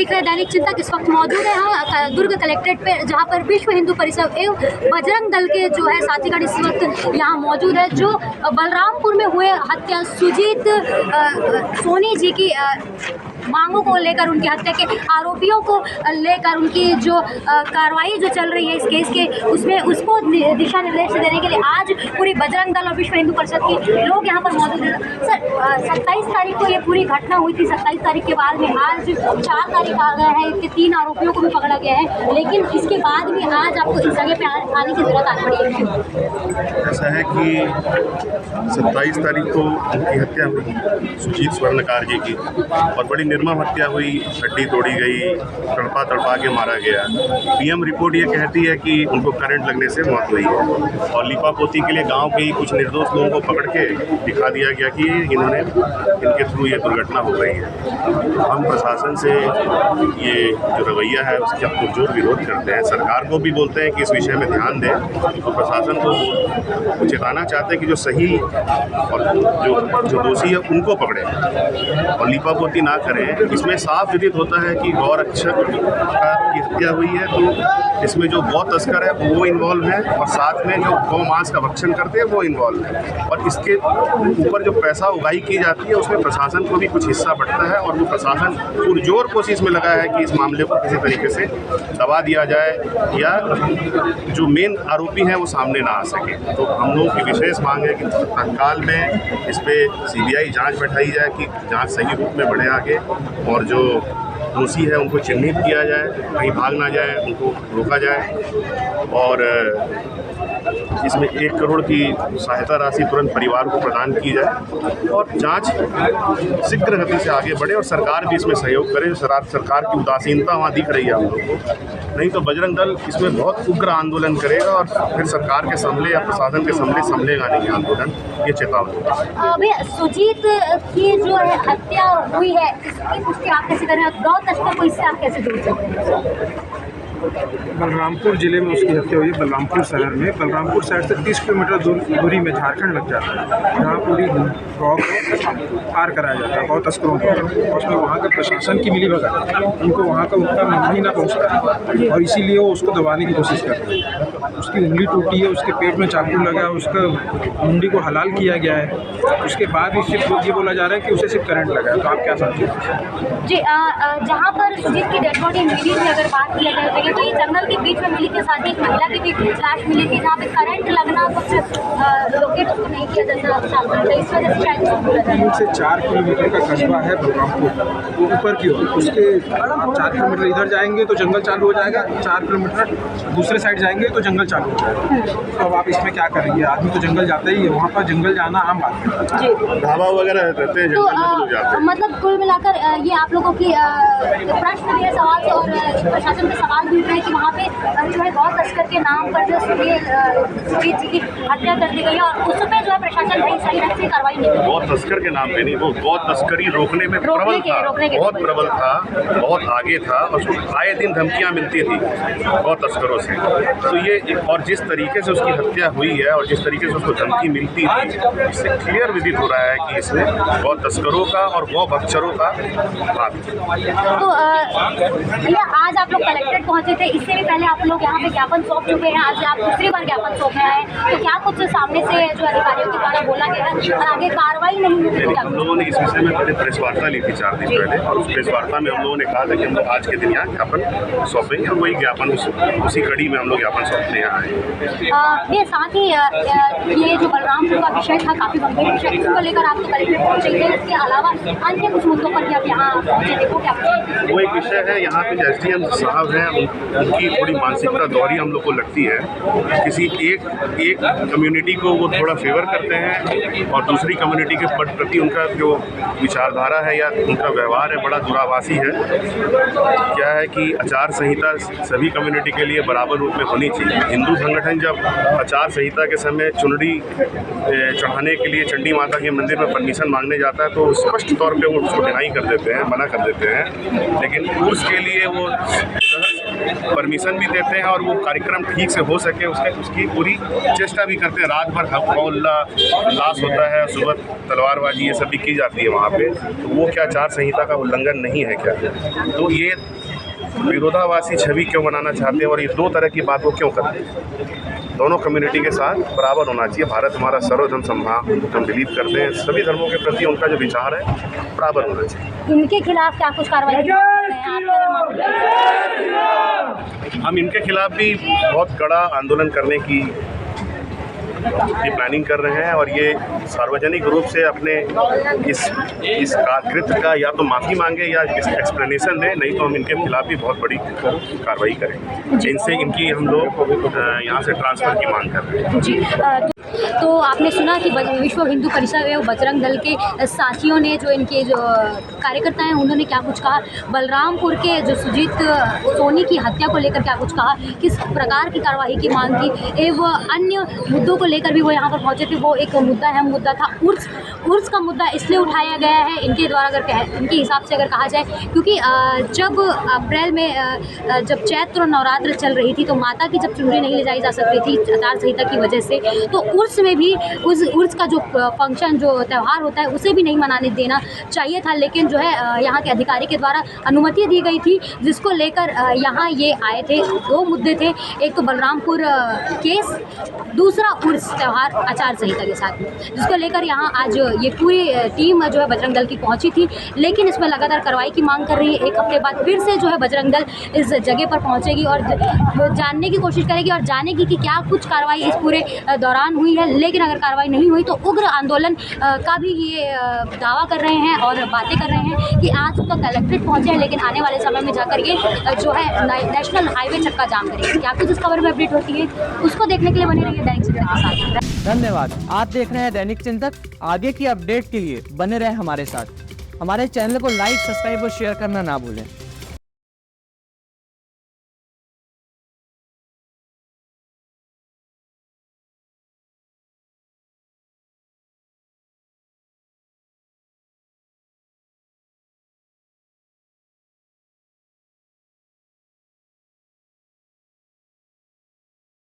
देख रहे हैं दैनिक चिंतक। इस वक्त मौजूद है यहाँ दुर्ग कलेक्ट्रेट पे, जहाँ पर विश्व हिंदू परिषद एवं बजरंग दल के जो है साथीगण इस वक्त यहाँ मौजूद है। जो बलरामपुर में हुए हत्या सुजीत सोनी जी की मांगों को लेकर, उनकी हत्या के आरोपियों को लेकर उनकी जो कार्रवाई जो चल रही है इस केस के, उसमें उसको दिशा निर्देश देने के लिए आज पूरी बजरंग दल और विश्व हिंदू परिषद के लोग यहाँ पर मौजूद हैं। सर, 27 तारीख को ये पूरी घटना हुई थी। 27 तारीख के बाद में आज 4 तारीख आ गया है, इसके 3 आरोपियों को भी पकड़ा गया है, लेकिन इसके बाद भी आज आपको इस जगह पे आने की जरूरत आ पड़ी है। ऐसा है कि 27 तारीख को उनकी हत्या हुई, सुजीत स्वर्णकार जी की, और बड़ी निर्मम हत्या हुई। हड्डी तोड़ी गई, तड़पा के मारा गया। पीएम रिपोर्ट ये कहती है कि उनको करंट लगने से मौत हुई है, और लिपापोती के लिए गांव के ही कुछ निर्दोष लोगों को पकड़ के दिखा दिया गया कि इनके थ्रू ये दुर्घटना हो गई है। हम प्रशासन से ये जो रवैया है उसकी हम पुरजोर विरोध करते हैं। सरकार को भी बोलते हैं कि इस विषय में ध्यान दें, और प्रशासन को चेताना चाहते हैं कि जो सही और जो दोषी है उनको पकड़े और लिपापोती ना करें। इसमें साफ विदित होता है कि गौ रक्षक की हत्या हुई है, तो इसमें जो गौ तस्कर है वो इन्वॉल्व है, और साथ में जो गौ मांस का भक्षण करते हैं वो इन्वॉल्व है, और इसके ऊपर जो पैसा उगाही की जाती है उसमें प्रशासन को भी कुछ हिस्सा बढ़ता है, और वो प्रशासन पुरजोर कोशिश में लगा है कि इस मामले को किसी तरीके से दबा दिया जाए या जो मेन आरोपी हैं वो सामने ना आ सके। तो हम लोगों की विशेष मांग है कि तत्काल में इस पर CBI जाँच बैठाई जाए कि जाँच सही रूप में बढ़े आगे, और जो दोषी है उनको चिन्हित किया जाए, कहीं भाग ना जाए, उनको रोका जाए, और इसमें 1 करोड़ की सहायता राशि तुरंत परिवार को प्रदान की जाए, और जांच शीघ्र गति से आगे बढ़े, और सरकार भी इसमें सहयोग करे। सरकार की उदासीनता वहाँ दिख रही है हम लोग को। नहीं तो बजरंग दल इसमें बहुत उग्र आंदोलन करेगा, और फिर सरकार के सामने या प्रशासन के सामने संभलेगा नहीं आंदोलन। ये चेतावनी। अभी सुजीत की जो है हत्या हुई है, इसकी पुष्टि आप कैसे करें? गौ तस्कर को इससे आप कैसे जोड़ सकते हैं? बलरामपुर जिले में उसकी हत्या हुई है। बलरामपुर शहर में, बलरामपुर शहर से 30 किलोमीटर दूरी में झारखंड लग जाता है, जहाँ पूरी गौ को पार कराया जाता है गौ तस्करों को, और उसमें वहाँ का प्रशासन की मिलीभगत है, उनको वहाँ का उत्तर नहीं ना पहुँचता है, और इसीलिए वो उसको दबाने की कोशिश करते हैं। उसकी उंगली टूटी है, उसके पेट में चाकू लगा है, उसका मुंडी को हलाल किया गया है। उसके बाद भी सिर्फ ये बोला जा रहा है कि उसे सिर्फ करंट लगा है। तो आप क्या समझते जी? जहाँ पर सुजीत की डेड बॉडी मिली थी, अगर बात किया जाए तो ये जंगल के बीच में मिली थी, साथ ही एक महिला की भी लाश मिली थी, जहाँ पे करंट लगना कुछ लोकेट नहीं किया जाता, इस वजह से शायद 3 से 4 किलोमीटर का कस्बा है बलरामपुर, वो ऊपर की ओर। उसके 4 किलोमीटर इधर जाएंगे तो जंगल चालू हो जाएगा, 4 किलोमीटर दूसरे साइड जाएंगे तो जंगल चालू हो जाएगा। तो अब आप इसमें क्या करेंगे? आदमी तो जंगल जाता ही है, वहाँ पर जंगल जाना आम बात है। ढाबा वगैरह रहते हैं, तो मतलब कुल मिलाकर ये आप लोगों की प्रश्न भी है, सवाल से, और प्रशासन के सवाल भी उठ रहे हैं कि वहाँ पे जो है गौ तस्कर के नाम पर जो सुजीत जी की हत्या कर दी गई है, और उस पर जो है प्रशासन सही ढंग से कार्रवाई नहीं की। गौ तस्कर के नाम पे नहीं, वो गौ तस्करी रोकने में प्रबल था, बहुत प्रबल था, बहुत आगे था, उसको आए दिन धमकियाँ मिलती थी गौ तस्करों से। तो ये और जिस तरीके से उसकी हत्या हुई है और जिस तरीके से उसको धमकी मिलती थी, इससे क्लियर विदित हो रहा है कि इसमें गौ तस्करों का और गौ भक्षरों का हाथ। तो भैया, आज आप लोग कलेक्ट्रेट पहुँचे थे, इससे भी पहले आप लोग यहाँ पे ज्ञापन सौंप चुके हैं, आज आप दूसरी बार ज्ञापन सौंपने आए, तो क्या कुछ सामने से जो अधिकारियों के द्वारा बोला गया है और आगे कार्रवाई नहीं हुई? हम लोगों ने इस विषय में पहले प्रेस वार्ता ली थी 4 दिन पहले, और उस प्रेस वार्ता में हम लोगों ने कहा था कि हम लोग आज के दिन यहाँ ज्ञापन सौंपेंगे, और वही ज्ञापन उसी कड़ी में हम लोग ज्ञापन सौंपने यहाँ आए। ये साथ ही ये जो बलरामपुर का विषय था, काफ़ी गंभीर विषय, इसको लेकर आप तो कलेक्ट्रेट पहुँचे थे, इसके अलावा अन्य कुछ मुद्दों पर भी आप यहाँ पहुँचे, देखो क्या वो एक विषय है। यहाँ पे SDM साहब हैं, उनकी थोड़ी मानसिकता दोहरी हम लोग को लगती है। किसी एक कम्युनिटी को वो थोड़ा फेवर करते हैं, और दूसरी कम्युनिटी के प्रति उनका जो विचारधारा है या उनका व्यवहार है बड़ा दुराभासी है। क्या है कि आचार संहिता सभी कम्युनिटी के लिए बराबर रूप में होनी चाहिए। हिंदू संगठन जब आचार संहिता के समय चुनरी चढ़ाने के लिए चंडी माता के मंदिर में परमिशन मांगने जाता है तो स्पष्ट तौर पे वो उसको डिनाई कर देते हैं, मना कर देते हैं, लेकिन उर्स के लिए वो परमिशन भी देते हैं और वो कार्यक्रम ठीक से हो सके उसकी पूरी चेष्टा भी करते हैं। रात भर हौला उल्लास होता है, सुबह तलवारबाजी ये सब भी की जाती है वहाँ पे। तो वो क्या आचार संहिता का उल्लंघन नहीं है क्या? तो ये विरोधाभासी छवि क्यों बनाना चाहते हैं और ये दो तरह की बात को क्यों करते हैं? दोनों कम्युनिटी के साथ बराबर होना चाहिए। भारत हमारा सर्वधर्म समभाव, हम बिलीव करते हैं, सभी धर्मों के प्रति उनका जो विचार है बराबर होना चाहिए। इनके खिलाफ क्या कुछ कार्रवाई की हम इनके खिलाफ भी बहुत कड़ा आंदोलन करने की प्लानिंग कर रहे हैं और ये सार्वजनिक रूप से अपने इस कृत्य का या तो माफ़ी मांगे या एक्सप्लेनेशन दें, नहीं तो हम इनके खिलाफ भी बहुत बड़ी कार्रवाई करेंगे, जिनसे इनकी हम लोग यहाँ से ट्रांसफ़र की मांग कर रहे हैं। जी तो आपने सुना कि विश्व हिंदू परिषद एवं बजरंग दल के साथियों ने जो इनके जो कार्यकर्ता हैं उन्होंने क्या कुछ कहा, बलरामपुर के जो सुजीत सोनी की हत्या को लेकर क्या कुछ कहा, किस प्रकार की कार्रवाई की मांग की एवं अन्य मुद्दों को लेकर भी वो यहाँ पर पहुँचे थे। वो एक मुद्दा अहम मुद्दा था उर्स का मुद्दा इसलिए उठाया गया है इनके द्वारा, अगर इनके हिसाब से अगर कहा जाए, क्योंकि जब अप्रैल में जब चैत्र और नवरात्र चल रही थी तो माता की जब चुनरी नहीं ले जाई जा सकती थी आचार संहिता की वजह से, तो उर्स में भी उस उर्स का जो फंक्शन जो त्यौहार होता है उसे भी नहीं मनाने देना चाहिए था। लेकिन जो है यहाँ के अधिकारी के द्वारा अनुमति दी गई थी, जिसको लेकर यहाँ ये आए थे। दो मुद्दे थे, एक तो बलरामपुर केस, दूसरा उर्स त्यौहार आचार संहिता के साथ, जिसको लेकर यहाँ आज ये पूरी टीम जो है बजरंग दल की पहुँची थी। लेकिन इसमें लगातार कार्रवाई की मांग कर रही है। एक हफ्ते बाद फिर से जो है बजरंग दल इस जगह पर पहुँचेगी और जानने की कोशिश करेगी और जानेगी कि क्या कुछ कार्रवाई इस पूरे दौरान हुई है। लेकिन अगर कार्रवाई नहीं हुई तो उग्र आंदोलन का भी ये दावा कर रहे हैं और बातें कर रहे हैं कि आज तो कलेक्ट्रेट पहुंचे हैं, लेकिन आने वाले समय में जाकर ये जो है नेशनल हाईवे चक्का जाम करेंगे। क्या कुछ इस खबर में अपडेट होती है उसको देखने के लिए बने रहिए दैनिक चिंतक के साथ। धन्यवाद। आप देख रहे हैं दैनिक चिंतक। आगे की अपडेट के लिए बने रहे हमारे साथ। हमारे चैनल को लाइक, सब्सक्राइब और शेयर करना ना भूलें।